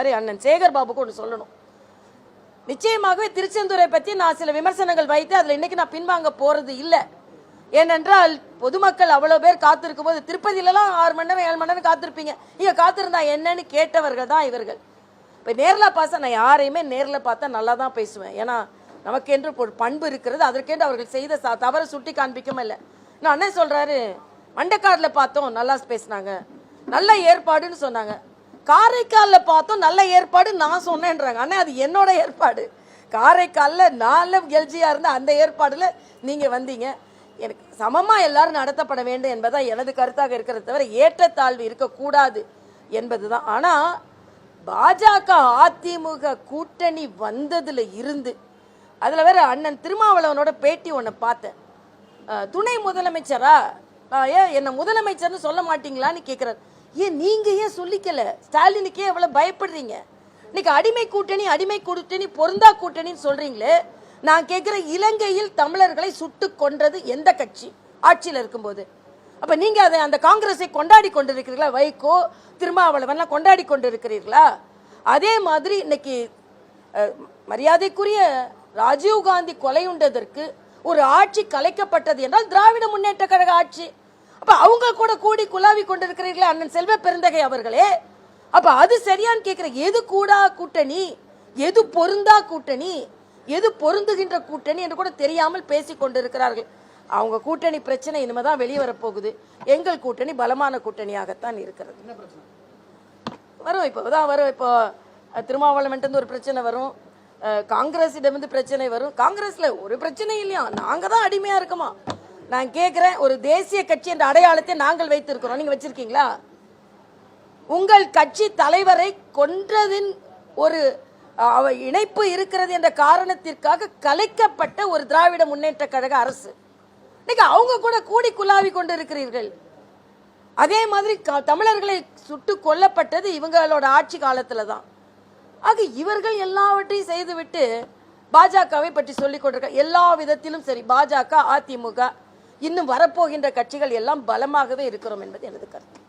அண்ணன் சேகர் பாபுக்கு ஒன்று சொல்லணும். நிச்சயமாகவே திருச்செந்தூரை பற்றி நான் சில விமர்சனங்கள் வைத்து அதில் இன்னைக்கு நான் பின்வாங்க போறது இல்லை. ஏனென்றால் பொதுமக்கள் அவ்வளோ பேர் காத்திருக்கும் போது திருப்பதியிலலாம் 6 மணி நேரம் 7 மணி நேரம் காத்திருப்பீங்க. இங்கே காத்திருந்தா என்னன்னு கேட்டவர்கள் தான் இவர்கள். இப்போ நேரில் பார்த்தா நான் யாரையுமே நேரில் பார்த்தா நல்லா தான் பேசுவேன். ஏன்னா நமக்கென்று ஒரு பண்பு இருக்கிறது. அதற்கென்று அவர்கள் செய்த தவறை சுட்டி காண்பிக்கவே இல்லை. நான் அண்ணன் சொல்கிறாரு, மண்டக்காடில் பார்த்தோம் நல்லா பேசினாங்க, நல்ல ஏற்பாடுன்னு சொன்னாங்க. காரைக்காலில் பார்த்தோம் நல்ல ஏற்பாடு நான் சொன்னேன்றாங்க. அண்ணா அது என்னோட ஏற்பாடு. காரைக்காலில் நாலு எல்ஜியாக இருந்த அந்த ஏற்பாடில் நீங்கள் வந்தீங்க. எனக்கு சமமாக எல்லாரும் நடத்தப்பட வேண்டும் என்பதான் எனது கருத்தாக இருக்கிறத தவிர ஏற்றத்தாழ்வு இருக்கக்கூடாது என்பது தான். ஆனால் பாஜக அதிமுக கூட்டணி வந்ததில் இருந்து அதில் வேற அண்ணன் திருமாவளவனோட பேட்டி ஒன்று பார்த்தேன். துணை முதலமைச்சரா ஏன் என்ன முதலமைச்சர்னு சொல்ல மாட்டீங்களான்னு கேட்குறாரு. ஏன் நீங்க ஏன் சொல்லிக்கல? ஸ்டாலினுக்கே எவ்வளவு பயப்படுறீங்க? இன்னைக்கு அடிமை கூட்டணி பொருந்தா கூட்டணின்னு சொல்றீங்களே. நான் கேட்கிறேன், இலங்கையில் தமிழர்களை சுட்டு கொன்றது எந்த கட்சி ஆட்சியில் இருக்கும்போது? அப்ப நீங்க அதை அந்த காங்கிரஸை கொண்டாடி கொண்டிருக்கிறீர்களா? வைகோ திருமாவளவன் கொண்டாடி கொண்டிருக்கிறீர்களா? அதே மாதிரி இன்னைக்கு மரியாதைக்குரிய ராஜீவ்காந்தி கொலையுண்டதற்கு ஒரு ஆட்சி கலைக்கப்பட்டது என்றால் திராவிட முன்னேற்ற கழக ஆட்சி. அப்ப அவங்க கூட கூடி குலாவி கொண்டிருக்கிறீர்களே அண்ணன் செல்வ பெருந்தகை அவர்களே. அப்ப அது சரியான்னு கேட்கிற. எது கூடா கூட்டணி, எது பொருந்தா கூட்டணி, எது பொருந்துகின்ற கூட்டணி என்று கூட தெரியாமல் பேசி கொண்டிருக்கிறார்கள். அவங்க கூட்டணி பிரச்சனை இனிமேதான் வெளியே வரப்போகுது. எங்கள் கூட்டணி பலமான கூட்டணியாகத்தான் இருக்கிறது. வரும் இப்போதான் வரும். இப்போ திருமாவளவன் ஒரு பிரச்சனை வரும், காங்கிரஸிடமிருந்து பிரச்சனை வரும். காங்கிரஸ்ல ஒரு பிரச்சனை இல்லையா, நாங்க தான் அடிமையா இருக்கோமா? நான் கேட்கிறேன், ஒரு தேசிய கட்சி என்ற அடையாளத்தை நாங்கள் வைத்திருக்கிறோம், நீங்க வச்சிருக்கீங்களா? உங்கள் கட்சி தலைவரை கொன்றதின் ஒரு இணைப்பு இருக்கிறது என்ற காரணத்திற்காக கலைக்கப்பட்ட ஒரு திராவிட முன்னேற்ற கழக அரசு. இன்னைக்கு அவங்க கூட கூடி குலாவி கொண்டு இருக்கிறீர்கள். அதே மாதிரி தமிழர்களை சுட்டு கொல்லப்பட்டது இவங்களோட ஆட்சி காலத்துல தான். ஆக இவர்கள் எல்லாவற்றையும் செய்துவிட்டு பாஜகவை பற்றி சொல்லிக் கொண்டிருக்க. எல்லா விதத்திலும் சரி, பாஜக அதிமுக இன்னும் வரப்போகின்ற கட்சிகள் எல்லாம் பலமாகவே இருக்கிறோம் என்பது எனது கருத்து.